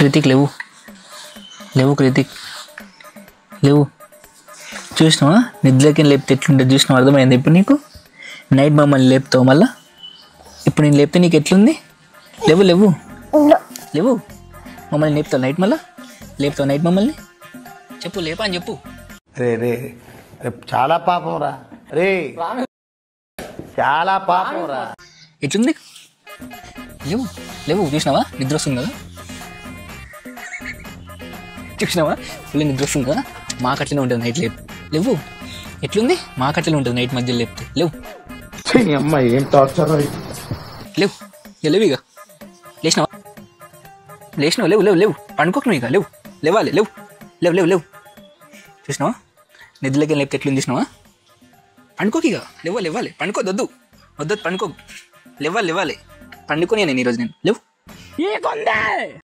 కృతిక్ లేవు లేవు కృతిక్ లేవు. చూసినావా నిద్రకి లేపితే ఎట్లుంటుంది చూసినావు, అర్థమైంది ఇప్పుడు నీకు. నైట్ మమ్మల్ని లేపుతావు మళ్ళా, ఇప్పుడు నేను లేపితే నీకు ఎట్లుంది? లేవు లేవు లేవు మమ్మల్ని లేపుతావు నైట్, మళ్ళా లేపుతావు నైట్ మమ్మల్ని. చెప్పు లేపా అని చెప్పు. రే రే చాలా పాపం రా రే, చాలా పాపం రా. ఎట్లుంది? లేవు లేవు చూసినావా నిద్ర వస్తుంది కదా, చూసినావా ఫుల్ నిద్ర వస్తుంది కదా. మాకు అట్లనే ఉంటుంది నైట్ లేపు. లేవు ఎట్లుంది? మాకు అట్లనే ఉంటుంది నైట్ మధ్యలో లేపితే. లేవు అమ్మాయి ఏం టార్చర్. లేవు లేవు ఇక లేచినావా లేచినావు. లేవు లేవు లేవు పండుకోకు నువ్వు ఇక. లేవు లేవాలి. లేవు లేవు లేవు లేవు చూసినావా నిద్రలోకి లేపితే ఎట్లుంది చూసినావా. పండుకోకి ఇక. లేవాలి లేవాలి పండుకోద్దు, వద్దు వద్దు పండుకో. లేవాలి లేవాలి పండుకొని నేను ఈరోజు నేను. లేవు